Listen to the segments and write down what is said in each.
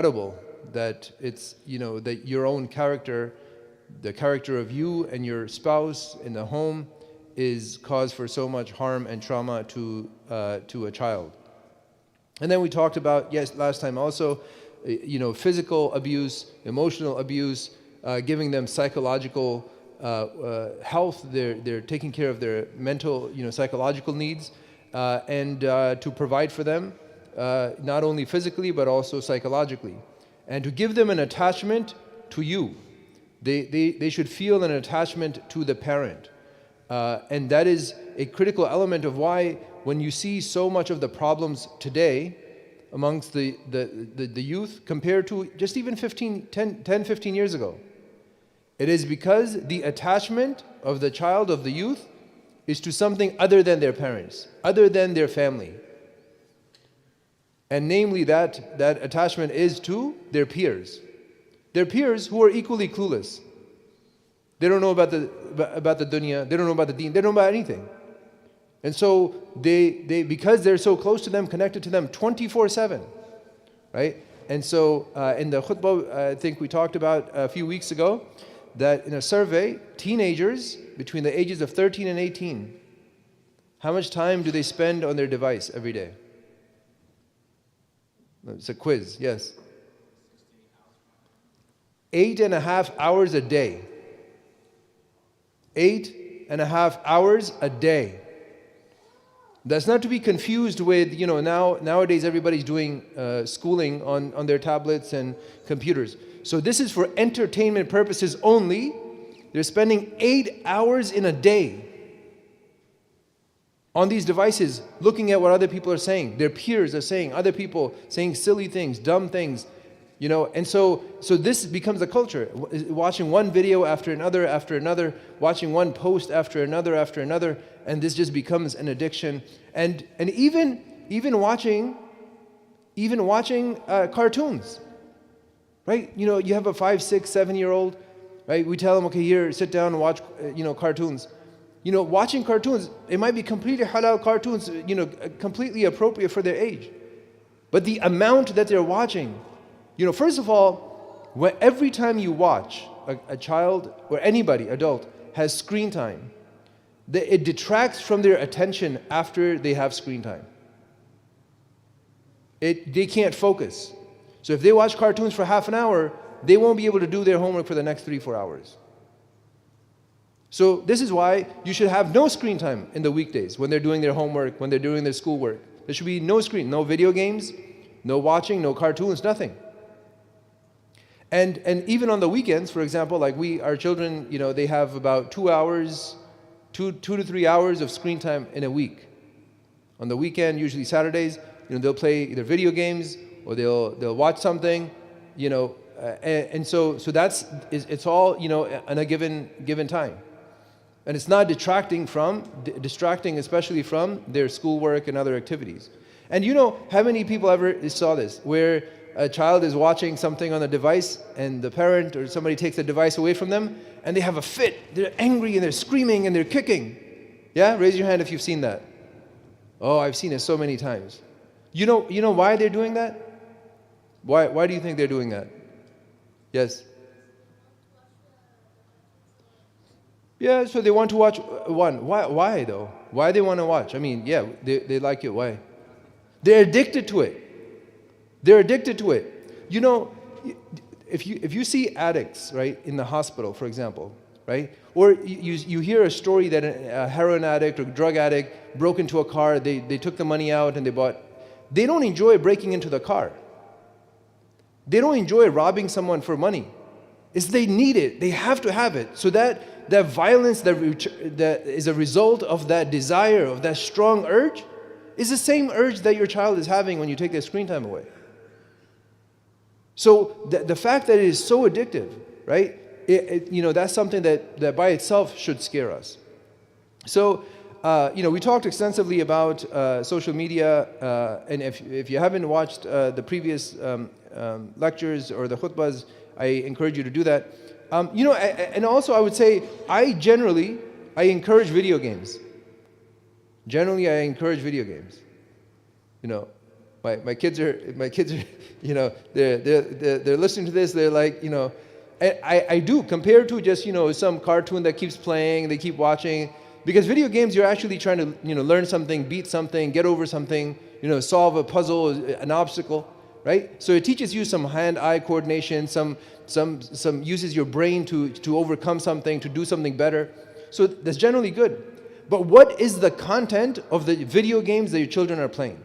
incredible that it's, that your own character, the character of you and your spouse in the home is cause for so much harm and trauma to a child. And then we talked about, yes, last time also, physical abuse, emotional abuse, giving them psychological health. They're taking care of their mental, psychological needs, and to provide for them, not only physically but also psychologically, and to give them an attachment to you. They should feel an attachment to the parent, and that is a critical element of why, when you see so much of the problems today amongst the youth compared to just even 10, 15 years ago, it is because the attachment of the child, of the youth, is to something other than their parents, other than their family. And namely that attachment is to their peers. Their peers who are equally clueless. They don't know about the dunya, they don't know about the deen, they don't know about anything. And so they because they're so close to them, connected to them 24/7, right? And so in the khutbah, I think we talked about a few weeks ago, that in a survey, teenagers between the ages of 13 and 18, how much time do they spend on their device every day? It's a quiz, yes. 8.5 hours a day. 8.5 hours a day. That's not to be confused with, nowadays everybody's doing schooling on their tablets and computers. So this is for entertainment purposes only. They're spending 8 hours in a day on these devices, looking at what other people are saying, their peers are saying, other people saying silly things, dumb things, and so this becomes a culture, watching one video after another, watching one post after another, and this just becomes an addiction. And even watching cartoons, right? You have a 5, 6, 7-year-old, right? We tell them, okay, here, sit down and watch, cartoons. Watching cartoons, it might be completely halal cartoons, completely appropriate for their age. But the amount that they're watching, first of all, every time you watch a child or anybody, adult, has screen time, it detracts from their attention after they have screen time. They can't focus. So if they watch cartoons for half an hour, they won't be able to do their homework for the next 3-4 hours. So this is why you should have no screen time in the weekdays when they're doing their homework, when they're doing their schoolwork. There should be no screen, no video games, no watching, no cartoons, nothing. And even on the weekends, for example, like our children, they have about 2 to 3 hours of screen time in a week. On the weekend, usually Saturdays, they'll play either video games or they'll watch something, and so it's all, in a given time. And it's not distracting especially from their schoolwork and other activities. And how many people ever saw this, where a child is watching something on a device and the parent or somebody takes the device away from them and they have a fit, they're angry and they're screaming and they're kicking? Yeah, raise your hand if you've seen that. Oh, I've seen it so many times. You know why they're doing that? Why do you think they're doing that? Yes. Yeah, so they want to watch one. Why though? Why they want to watch? I mean, yeah, they like it. Why? They're addicted to it. They're addicted to it. If you see addicts, right, in the hospital, for example, right, or you hear a story that a heroin addict or drug addict broke into a car, they took the money out and they don't enjoy breaking into the car. They don't enjoy robbing someone for money. They need it. They have to have it. So that violence that is a result of that desire, of that strong urge, is the same urge that your child is having when you take their screen time away. So the fact that it is so addictive, right? That's something that by itself should scare us. So we talked extensively about social media, and if you haven't watched the previous lectures or the khutbahs, I encourage you to do that. And also I would say I encourage video games. Generally, I encourage video games. My kids are, they're listening to this. They're like, I do, compared to just, some cartoon that keeps playing, they keep watching. Because video games, you're actually trying to, learn something, beat something, get over something, solve a puzzle, an obstacle, right? So it teaches you some hand-eye coordination, some uses your brain to overcome something, to do something better. So that's generally good. But what is the content of the video games that your children are playing?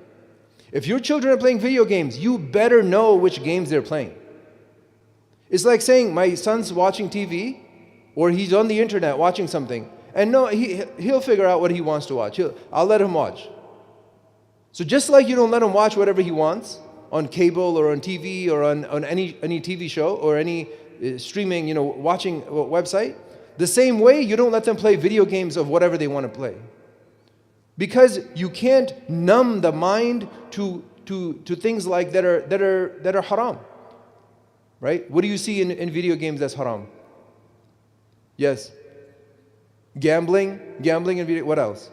If your children are playing video games, you better know which games they're playing. It's like saying, my son's watching TV, or he's on the internet watching something, and no, he'll figure out what he wants to watch. I'll let him watch. So just like you don't let him watch whatever he wants on cable or on TV or on any TV show or any streaming, watching website, the same way you don't let them play video games of whatever they want to play. Because you can't numb the mind to things like that are haram. Right? What do you see in video games that's haram? Yes. Gambling in video. What else?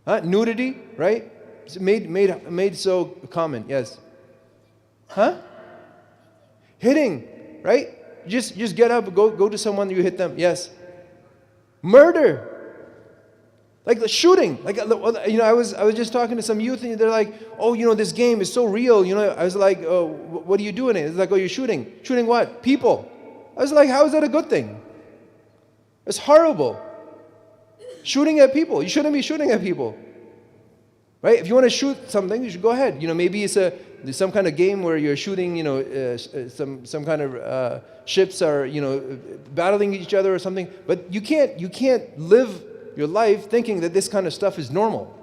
Nudity, right? It's made so common. Yes. Hitting, right? Just get up, go to someone, you hit them. Yes. Murder. Like the shooting. Like, I was just talking to some youth, and they're like, oh, this game is so real. I was like, oh, what are you doing? It's like, oh, you're shooting. Shooting what? People. I was like, how is that a good thing? It's horrible. Shooting at people. You shouldn't be shooting at people. Right? If you want to shoot something, you should go ahead. Maybe it's some kind of game where you're shooting, some kind of ships are, battling each other or something. But you can't live your life thinking that this kind of stuff is normal.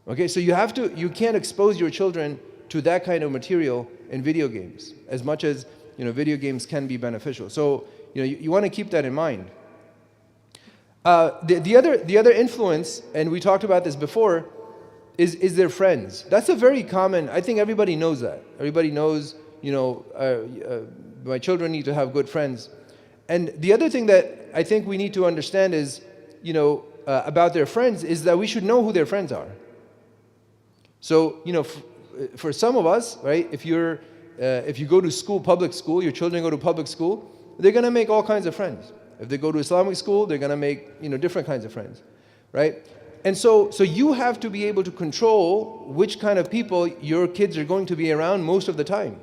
Okay, so you can't expose your children to that kind of material in video games, as much as video games can be beneficial. So you want to keep that in mind. The other influence, and we talked about this before, is their friends. That's a very common. I think everybody knows that. Everybody knows my children need to have good friends. And the other thing that I think we need to understand is about their friends is that we should know who their friends are. So, for some of us, right, if you go to school, public school, your children go to public school, they're going to make all kinds of friends. If they go to Islamic school, they're going to make, different kinds of friends, right? And so you have to be able to control which kind of people your kids are going to be around most of the time.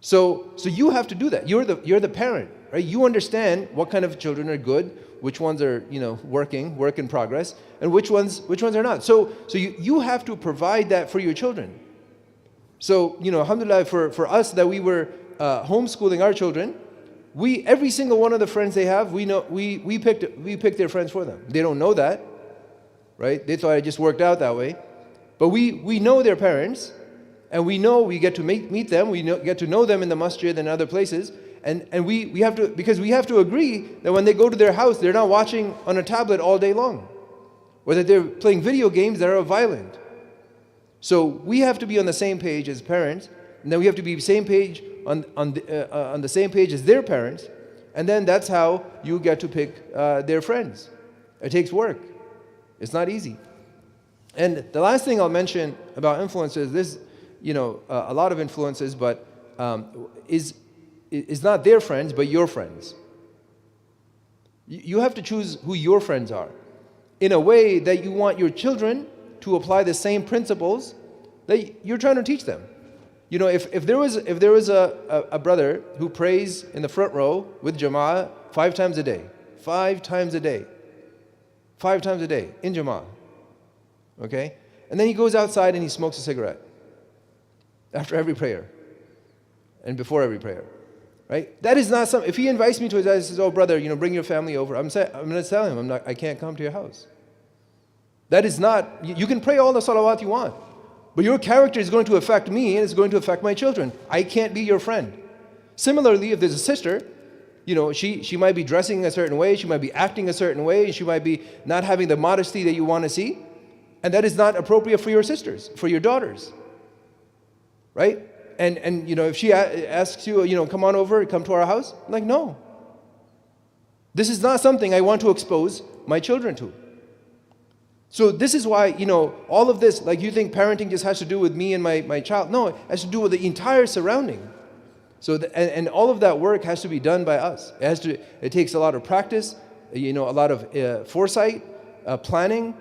So you have to do that. You're the parent, right? You understand what kind of children are good, which ones are, work in progress, and which ones are not. So you have to provide that for your children. So, alhamdulillah, for us that we were homeschooling our children, every single one of the friends they have, we picked their friends for them. They don't know that, right? They thought it just worked out that way. But we know their parents, and we know we get to meet them, get to know them in the masjid and other places. And we have to, because we have to agree that when they go to their house, they're not watching on a tablet all day long, or that they're playing video games that are violent. So we have to be on the same page as parents, and then we have to be same page on the same page as their parents, and then that's how you get to pick their friends. It takes work. It's not easy. And the last thing I'll mention about influences, this, a lot of influences, but is not their friends, but your friends. You have to choose who your friends are in a way that you want your children to apply the same principles that you're trying to teach them. If there was a brother who prays in the front row with Jama'ah 5 times a day in Jama'ah, okay? And then he goes outside and he smokes a cigarette after every prayer and before every prayer. Right? That is not something. If he invites me to his house and says, "Oh, brother, bring your family over," I'm going to tell him, I can't come to your house. That is not. You can pray all the salawat you want, but your character is going to affect me and it's going to affect my children. I can't be your friend. Similarly, if there's a sister, she might be dressing a certain way, she might be acting a certain way, she might be not having the modesty that you want to see, and that is not appropriate for your sisters, for your daughters. Right? And if she asks you, come on over, come to our house, I'm like, no. This is not something I want to expose my children to. So this is why, all of this, like you think parenting just has to do with me and my child. No, it has to do with the entire surrounding. So and all of that work has to be done by us. It takes a lot of practice, a lot of foresight, planning,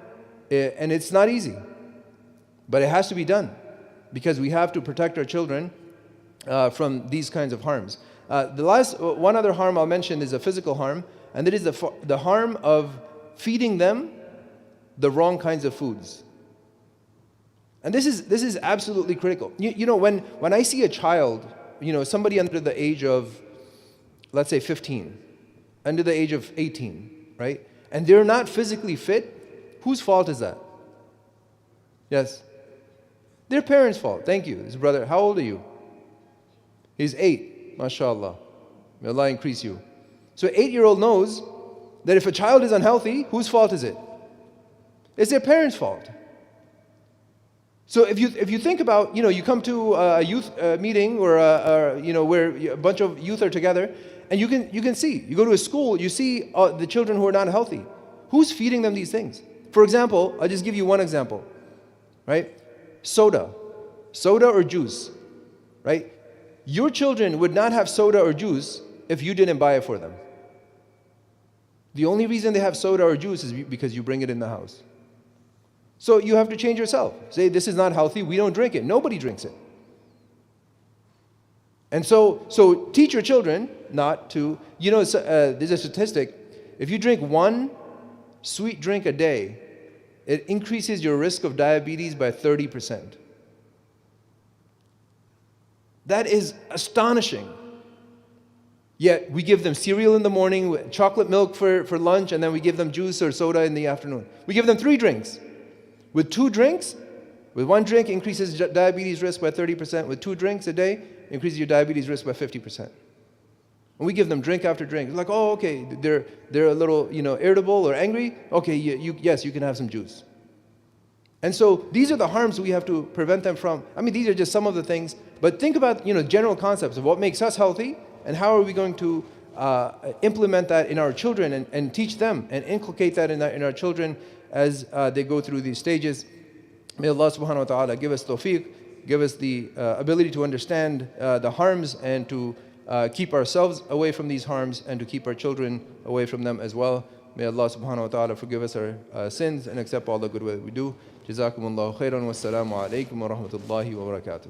and it's not easy. But it has to be done because we have to protect our children from these kinds of harms. One other harm I'll mention is a physical harm, and that is the harm of feeding them the wrong kinds of foods. And this is absolutely critical. When I see a child, somebody under the age of, let's say 15, under the age of 18, right? And they're not physically fit, whose fault is that? Yes? Their parents' fault. Thank you. His brother, how old are you? He's 8, mashallah. May Allah increase you. So an 8-year-old knows that if a child is unhealthy, whose fault is it? It's their parents' fault. So if you think about, you come to a youth meeting or where a bunch of youth are together, and you can see, you go to a school, you see the children who are not healthy. Who's feeding them these things? For example, I'll just give you one example, right? Soda or juice, right? Your children would not have soda or juice if you didn't buy it for them. The only reason they have soda or juice is because you bring it in the house. So you have to change yourself. Say, this is not healthy, we don't drink it. Nobody drinks it. And so teach your children not to, there's a statistic, if you drink one sweet drink a day, it increases your risk of diabetes by 30%. That is astonishing. Yet we give them cereal in the morning, with chocolate milk for lunch, and then we give them juice or soda in the afternoon. We give them 3 drinks. With 2 drinks, with 1 drink increases diabetes risk by 30%. With 2 drinks a day, increases your diabetes risk by 50%. And we give them drink after drink. It's like, oh, okay, they're a little, irritable or angry. Okay, yes, you can have some juice. And so these are the harms we have to prevent them from. I mean, these are just some of the things. But think about, general concepts of what makes us healthy and how are we going to implement that in our children and teach them and inculcate that in our children as they go through these stages. May Allah subhanahu wa ta'ala give us tawfiq, give us the ability to understand the harms and to keep ourselves away from these harms and to keep our children away from them as well. May Allah subhanahu wa ta'ala forgive us our sins and accept all the good work we do. Jazakumullahu khairan wa assalamu alaikum wa rahmatullahi wa barakatuh.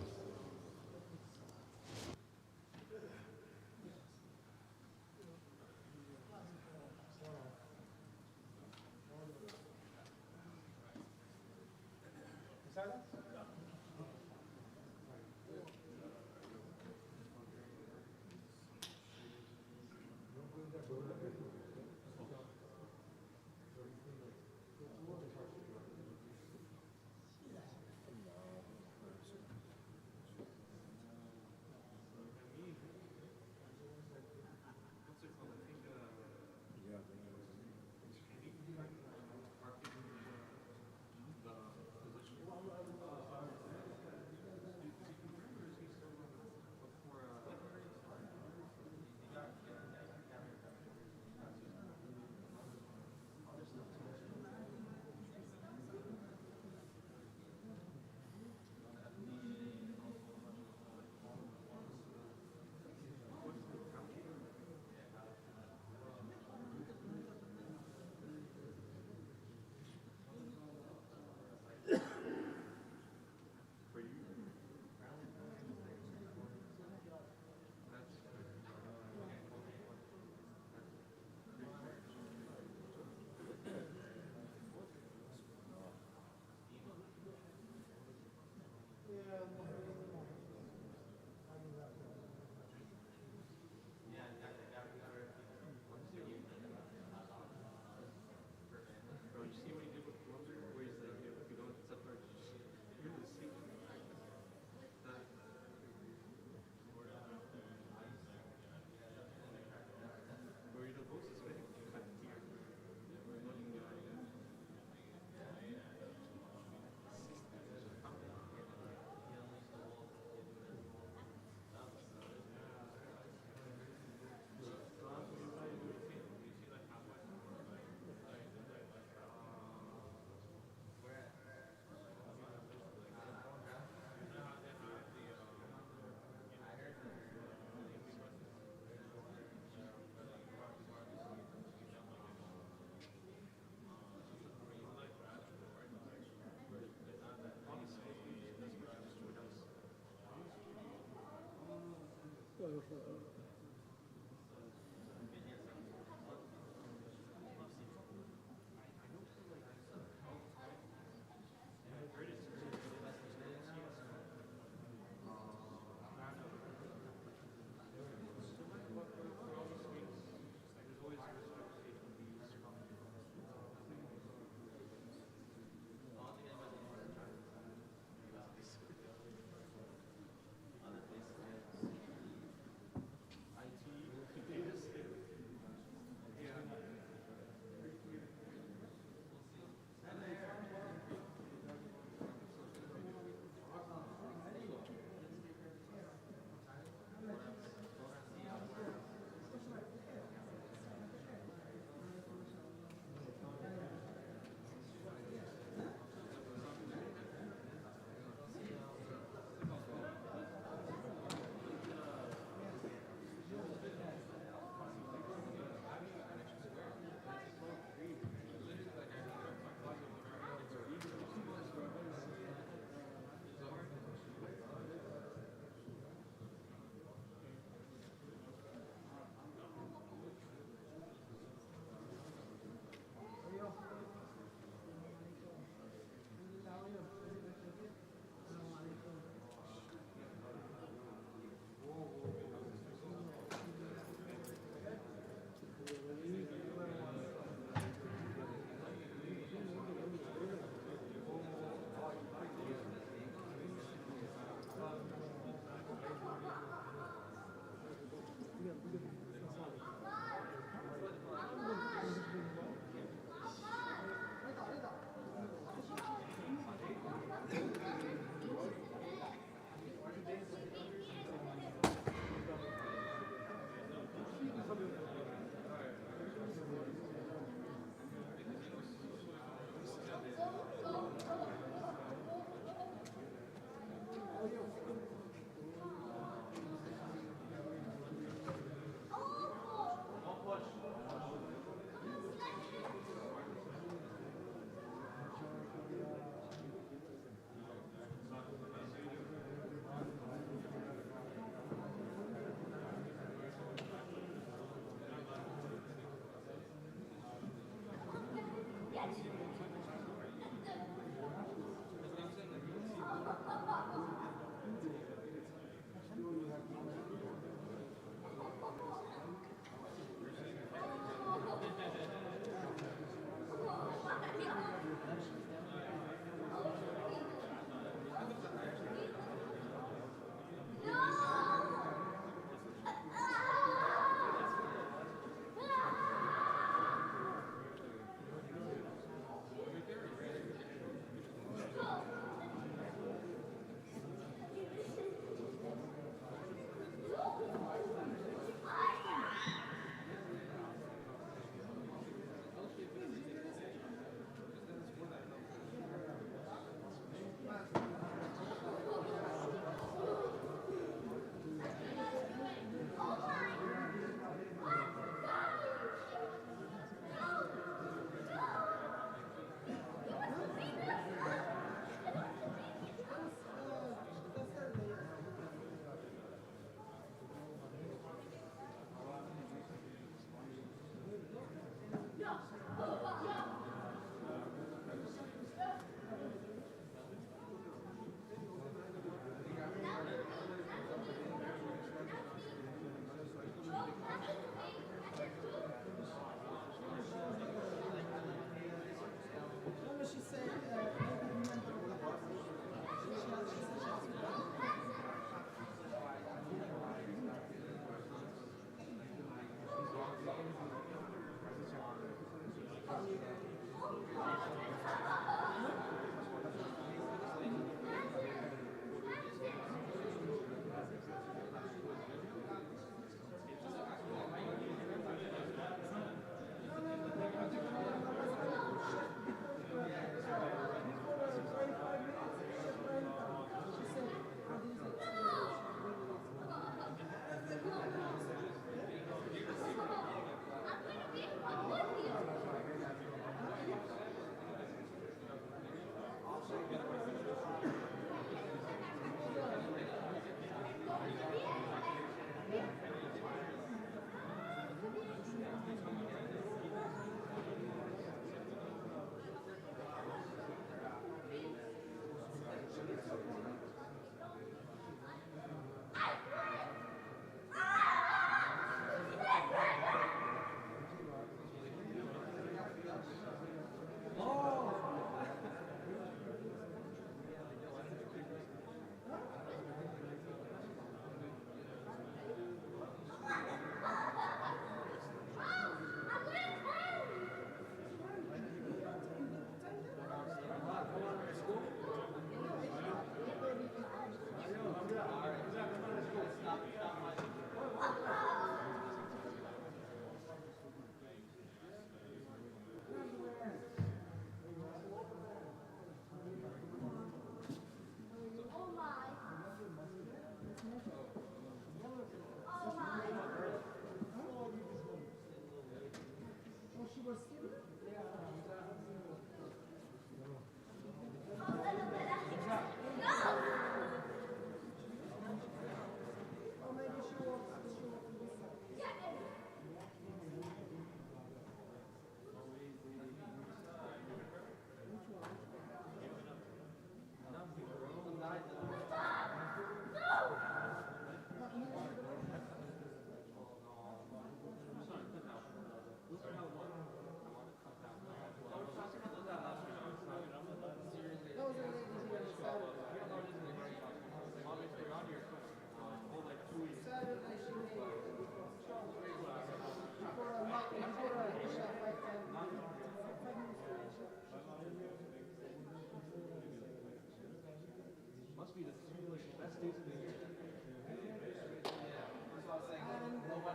That's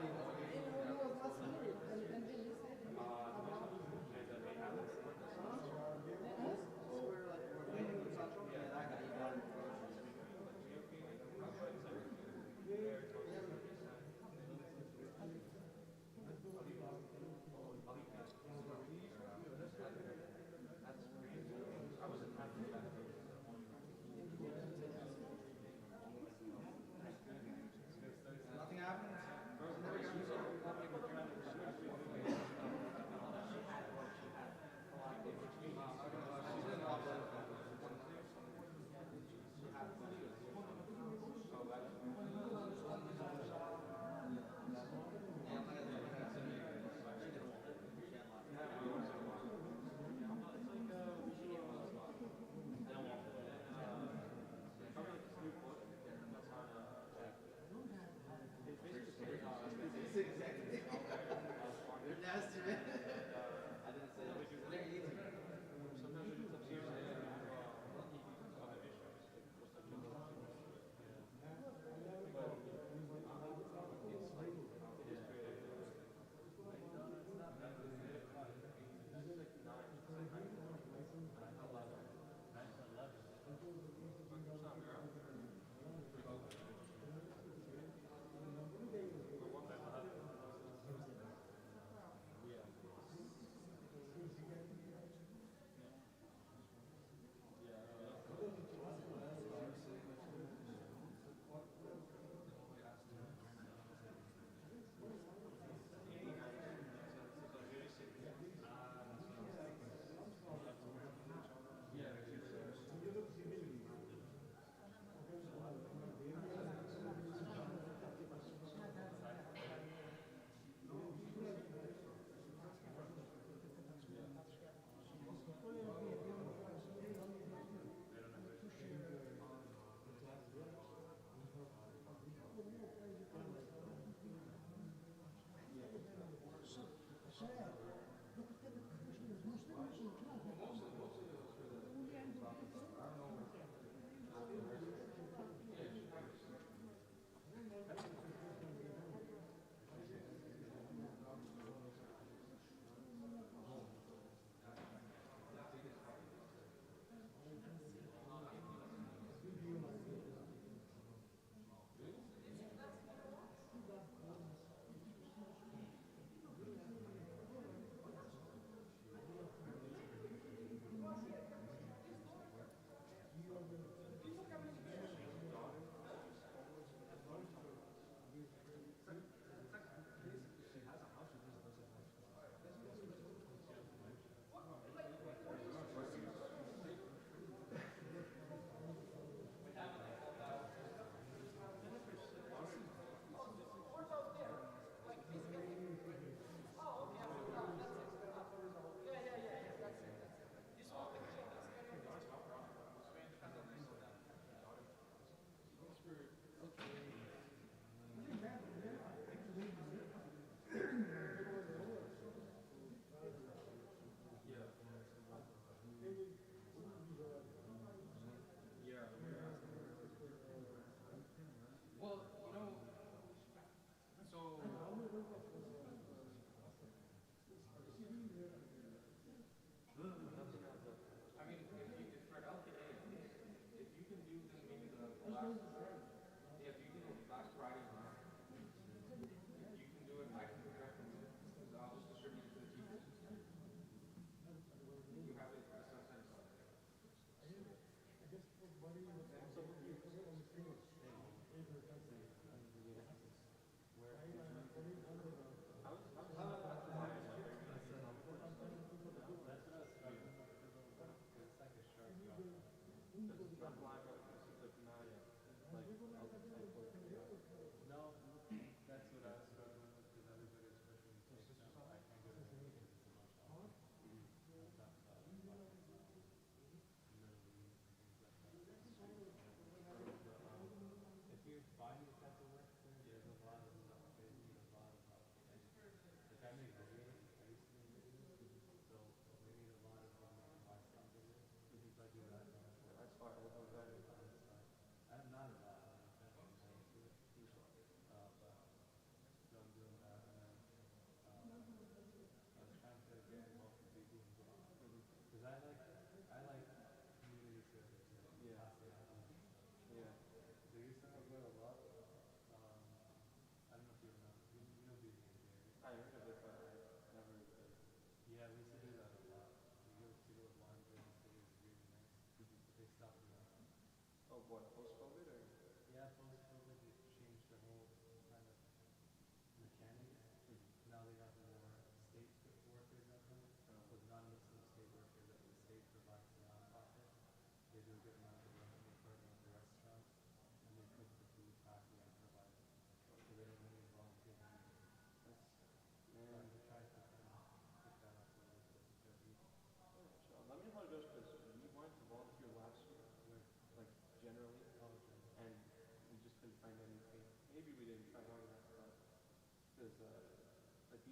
fine. We'll do that.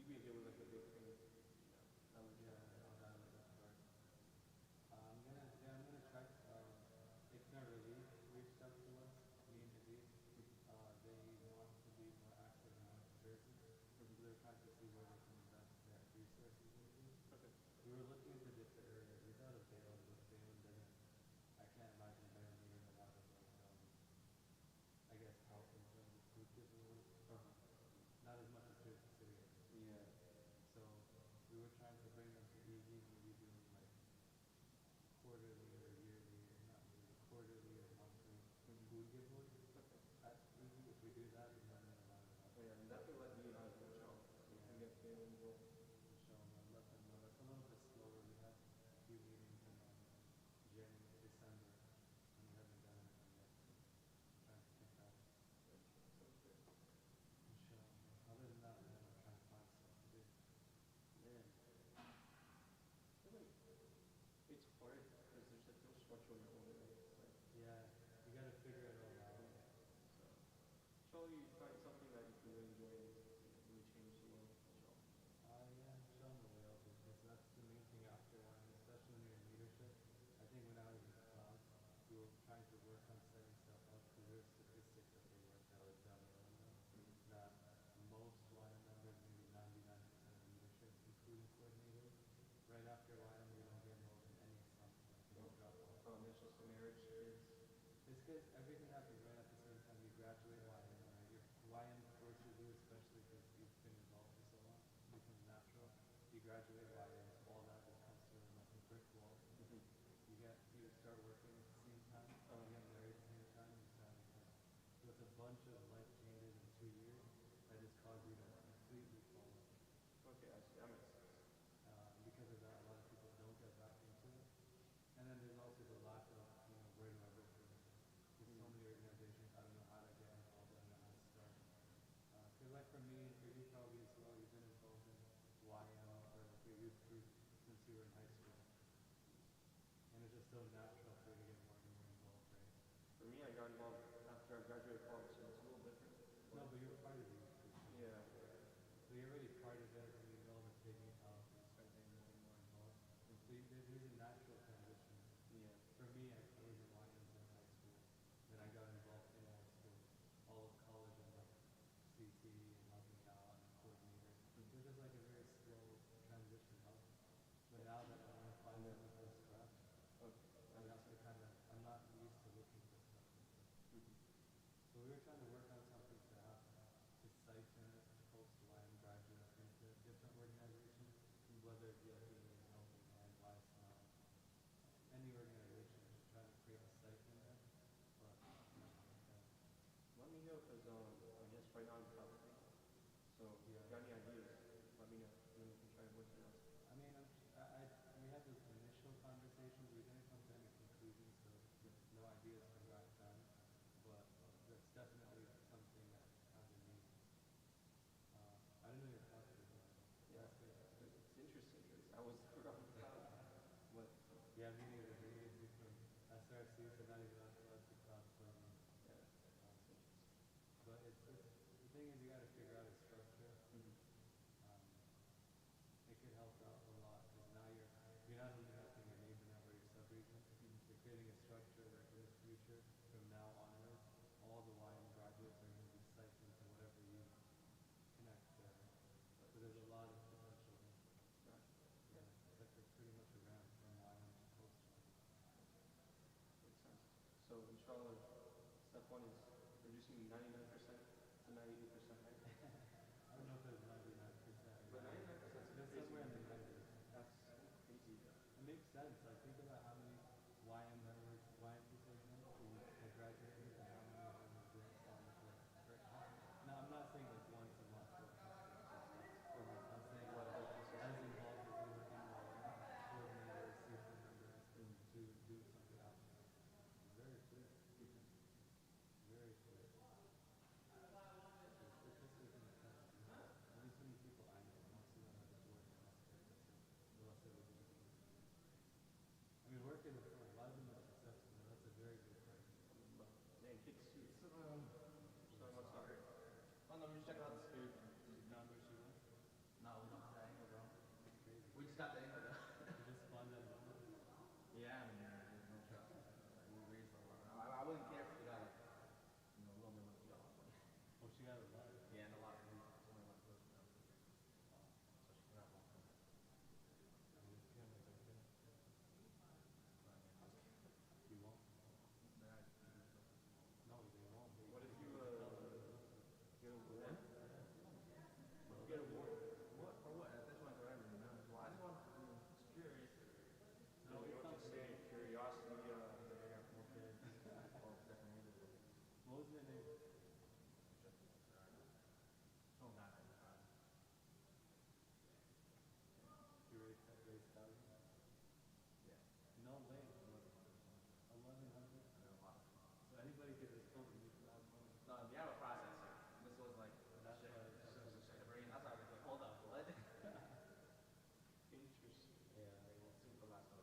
communicate was like a big thing. That was Yeah, on that part. I'm gonna try. Ignore Relief reached out to us, me and Habib. They want to be more active in North Jersey, so they're trying to see where they can invest their resources into. okay. We were looking into different areas. We thought of Bayonne, but Bayonne doesn't. I can't imagine Bayonne needing a lot of like, I guess help in terms of food giveaways. Uh-huh. Not as much as Jersey City. Yeah. So we were trying to bring them to EG, maybe doing like quarterly or yearly, or not yearly, quarterly or monthly Mm-hmm. food giveaways. Okay. Easy. If we do that, then definitely a lot of help. Oh, yeah, and definitely let me and Osman know so we can Yeah, get Bailey involved. inshallah, let them know. That's a little bit slower. We had a few meetings in January, December, and we haven't done anything yet. So I'm trying to pick that. Okay, sounds good. Inshallah. Other than that, man, I'm trying to find stuff to do. Man, I feel like it's hard because there's like no structure on your own, right? It's like, Yeah, you got to figure it all out. yeah. So, inshallah, you find something that you can really enjoy and really change the world, inshallah. Yeah, inshallah we will, because that's the main thing after one, especially when you're in leadership. I think when I was in class, we were trying to work on setting stuff up because there were statistics that they worked out of John Orlando Mm-hmm. that most YM members, maybe 99% of leadership, including coordinators, right after YM, we don't get involved in any of something, like they Well, drop off. it's just marriage, kids. It's because everything happens right at the same time you graduate YM, right? Your YM forces you, especially because you've been involved for so long, it becomes natural. You graduate YM, so all that just comes to like a brick wall. Mm-hmm. You start working at the same time, you get married at the same time, you start like that. So it's a bunch of life changes in 2 years that just cause you to completely fall off. Okay, I see. That makes sense. Because of that, a lot of people don't get back into it. And then there's also the lack of, where do I go from here? There's so many organizations, I don't know how to get involved, I don't know how to start. Because like for me, and for you probably as well, you've been involved in YM or like your youth group since you were in high school. And it's just so natural for you to get more and more involved, right? For me, I got involved after I graduated college, so it's a little different. No, but you were part of the youth group. Yeah. So you're already part of it, and you know the taking help, and you start getting more and more involved. So there's a natural transition. Yeah. For me, I was in Lions in high school. Then I got involved in high school. All of college was like CT and helping out and coordinator. It was just like a very slow transition up. But now that I want to find something from scratch, Okay. I have to kind of, I'm not used to looking for stuff. Mm-hmm. So we were trying to work on something to siphon post-Lyme graduates into different organizations, whether it be like being helping hand, YSL, any organization, just trying to create a siphon there. But nothing like that. Let me know because I guess right now I'm probably. So if you Yeah. got any ideas, let me know, and then we can try working on something. I mean, we had those initial conversations. We didn't come to any conclusions, so no ideas from back then. But that's definitely something that has a need. I didn't know you were part of it. Yeah, That's good. it's interesting because I was around the cloud. What? Yeah, me neither. We need to from SRC, so not even allowed to cloud program. Yeah, it's interesting. But the thing is, you got to figure out a structure. Mm-hmm. Um, it could help out a lot because now you're not only helping your neighbor now or your sub-region, you're creating a structure that in the future, from now onwards, all the YM graduates are going to be siphoned to whatever you connect there. So there's a lot of potential. Gotcha. Yeah, it's like they're pretty much around from YM to post-YM. Makes sense. So inshallah, step one is reducing 99% to 98%, right? I don't know if there's 99%. But 99% is There's crazy. somewhere in the 90s. That's crazy. It makes sense. Like think about how many YM members, YM people you know who have graduated and how many of them are doing something for now I'm not saying like once a month or I'm saying What like help as consistently? involved as you were in coordinators, CC members to do something else. Very clear. Very clear. It just doesn't make sense to me. At least many people I know, most of them are just working on this. The rest of it is just got the info though. You just spawned that number. Yeah, I mean, there's no shot. We raised a lot. I wouldn't care if she got like, you know, a little bit of money. Oh, she got a lot. Yeah, and a lot of people, only one person else. So she can have one. I mean, if you have like a you won't. No, they won't. What if you get a What? reward? Get a reward. What? For what? At this point, whatever. You know? Well, I just want to be curious. No, you know what you say? Curiosity. Okay. Oh, definitely. What was their name? Oh, not that. You raised thousand? Yeah. No way. 1100. I know a lot. So anybody could just code and make that money. No, we have a processor. This was like, That's shit. why- That's why I was like, hold up, what? Interesting. Yeah, like, we'll see the last one.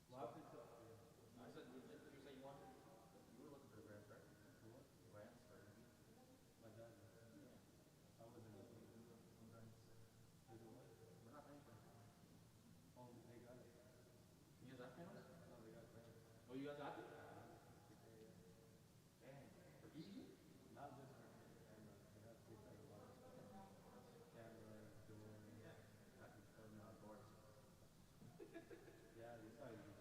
What happened to I said, you say you wanted, you were looking for grants, right? what? Grants or? My dad. Yeah. I wasn't looking. Grants. They do what? We're not paying for it. Oh, they got it. You guys have panels? No, they got grants. Oh, you guys got it? Dang. For easy? Not just for cameras. They have to take like a lot of stuff. Cameras, doors, Yeah. That's boards. yeah, that's how you